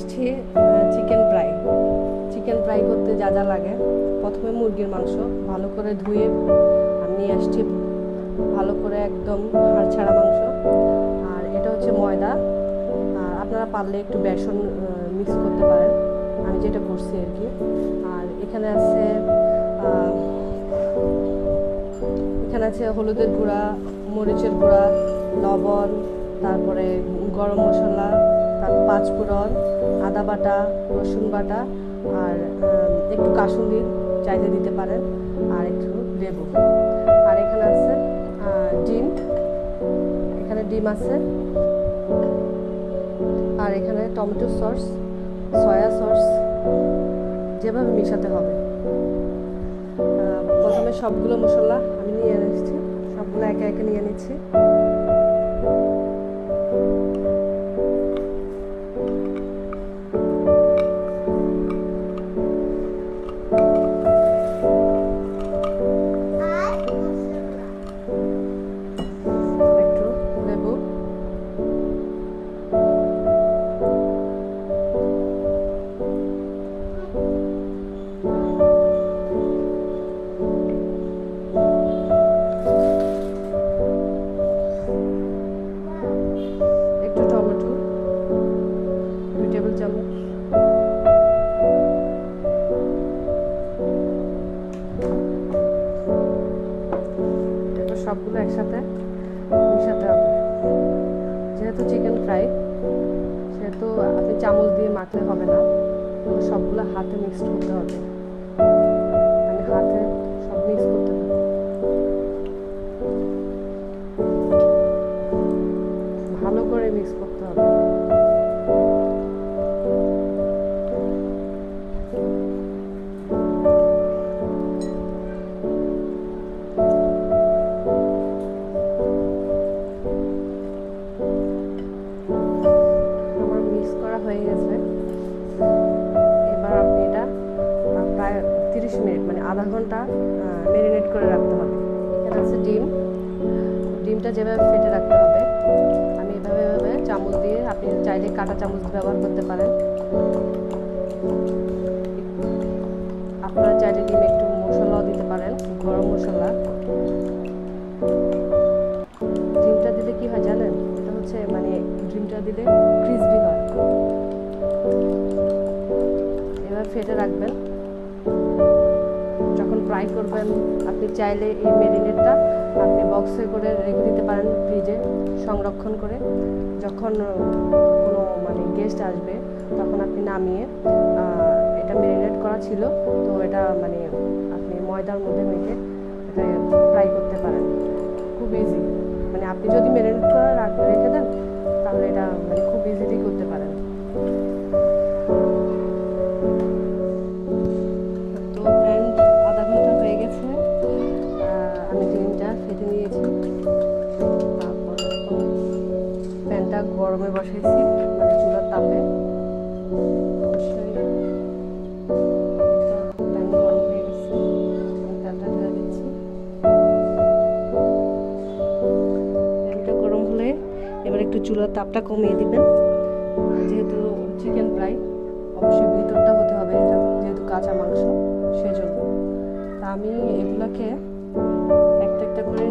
আসছি chicken fry করতে যা যা লাগে। প্রথমে মুরগির মাংস ভালো করে ধুয়ে আমি নিয়ে আসছি, ভালো করে একদম হাড় ছাড়া মাংস। আর এটা হচ্ছে ময়দা, আর আপনারা পারলে একটু বেসন মিক্স করতে পারেন, আমি যেটা করছি আর কি। আর এখানে আছে হলুদের গুঁড়া, মরিচের গুঁড়া, লবণ, তারপরে গরম মশলা, তারপর পাঁচফোড়ন, আদা বাটা, রসুন বাটা, আর একটু কাসুন্দি চাইলে দিতে পারেন, আর একটু লেবু। আর এখানে আছে ডিম আছে, আর এখানে টমেটো সস, সয়া সস, যেভাবে মেশাতে হবে। প্রথমে সবগুলো মশলা আমি নিয়ে নিচ্ছি, সবগুলো একে একে নিয়ে নিচ্ছি। একটু লেবু, একটু টমেটো, 2 টেবিল চামচ, সবগুলো একসাথে মিশাতে হবে। যেহেতু চিকেন ফ্রাই, সেহেতু আপনি চামচ দিয়ে মাখলে হবে না, কিন্তু সবগুলো হাতে মিক্সড করতে হবে, মানে হাতে সব মিক্স করতে হবে, ভালো করে মিক্স করতে হবে। হয়ে গেছে। এবার আপনি এটা প্রায় 30 মিনিট মানে আধা ঘন্টা ম্যারিনেট করে রাখতে হবে। এখানে আছে ডিমটা যেভাবে ফেটে রাখতে হবে, আমি এভাবে চামচ দিয়ে, আপনি চাইলে কাঁটা চামচ ব্যবহার করতে পারেন। আপনারা চাইলে ডিমে একটু মশলাও দিতে পারেন, গরম মশলা। ডিমটা দিলে কি হয় জানেন, এটা হচ্ছে মানে ডিমটা দিলে ক্রিসপি হয়। এবার ফেটে রাখবেন। যখন ফ্রাই করবেন, আপনি চাইলে এই ম্যারিনেটটা আপনি বক্সে করে রেখে দিতে পারেন, ফ্রিজে সংরক্ষণ করে। যখন কোনো মানে গেস্ট আসবে, তখন আপনি নামিয়ে, এটা ম্যারিনেট করা ছিল তো এটা মানে আপনি ময়দার মধ্যে মেখে এটা ফ্রাই করতে পারেন। খুব ইজি, মানে আপনি যদি ম্যারিনেট করে রেখে দেন, তাহলে এটা মানে খুব ইজিলি করতে পারেন। তো ফ্রেন্ড, আধা ঘন্টা হয়ে গেছে, আমি ডিমটা ফেটে নিয়েছি। তারপর প্যানটা গরমে বসাইছি, মানে চুলার তাপে। অবশ্যই প্যান গরম হয়ে গেছে, আমি তেলটা ঢেলে দিচ্ছি। প্যানটা গরম হলে এবার একটু চুলার তাপটা কমিয়ে দিবেন। যেহেতু চিকেন ফ্রাই, অবশ্যই ভিতরটা হতে হবে, এটা যেহেতু কাঁচা মাংস, সেজন্য। তা আমি এগুলোকে একটা একটা করে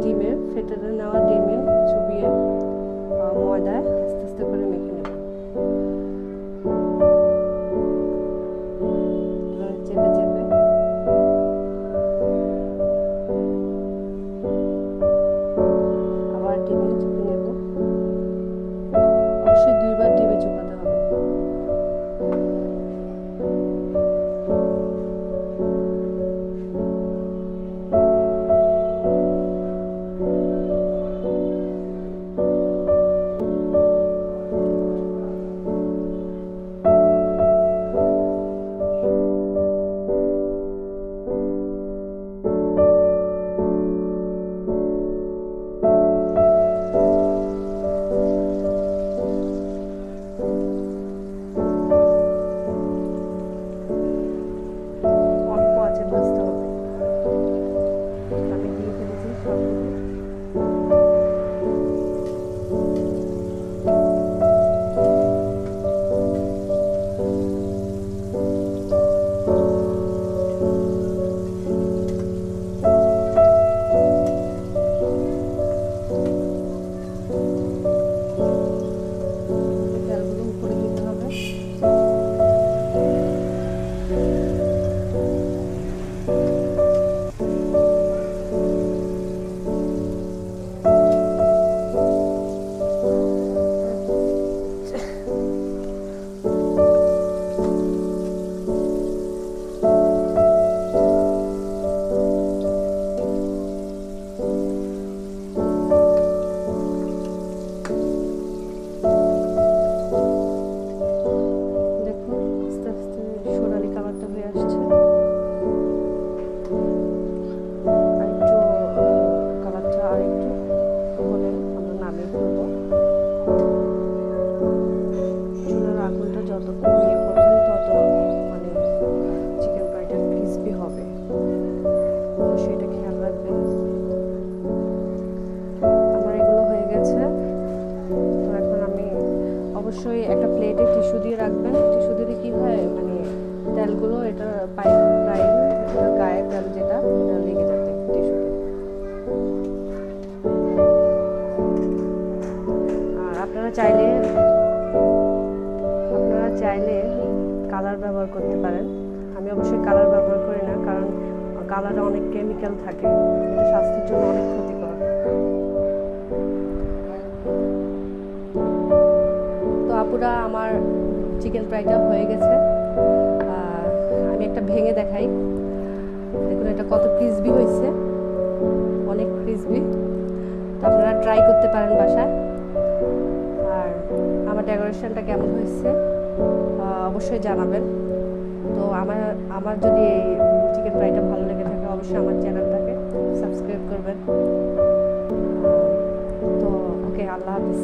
ডিমে ফেটে নেওয়া ডিমে চুবিয়ে ময়দায় আস্তে আস্তে করে মেখে নেব। চেপে চেপে আবার ডিমে চেপে নেব। অবশ্যই 2 বার ডিমে চুপাতে হবে। করতে পারেন। আমি অবশ্যই কালার ব্যবহার করি না, কারণ কালারে অনেক কেমিক্যাল থাকে, এটা স্বাস্থ্যের জন্য অনেক ক্ষতিকর। তো আপুরা, আমার চিকেন ফ্রাইটা হয়ে গেছে। আমি একটা ভেঙে দেখাই, দেখুন এটা কত ক্রিসপি হয়েছে, অনেক ক্রিসপি। তো আপনারা ট্রাই করতে পারেন বাসায়। আর আমার ডেকোরেশনটা কেমন হয়েছে অবশ্যই জানাবেন। তো আমার যদি এই চিকেন ফ্রাইটা ভালো লেগে থাকে, অবশ্যই আমার চ্যানেলটাকে সাবস্ক্রাইব করবেন। তো ওকে, আল্লাহ হাফিজ।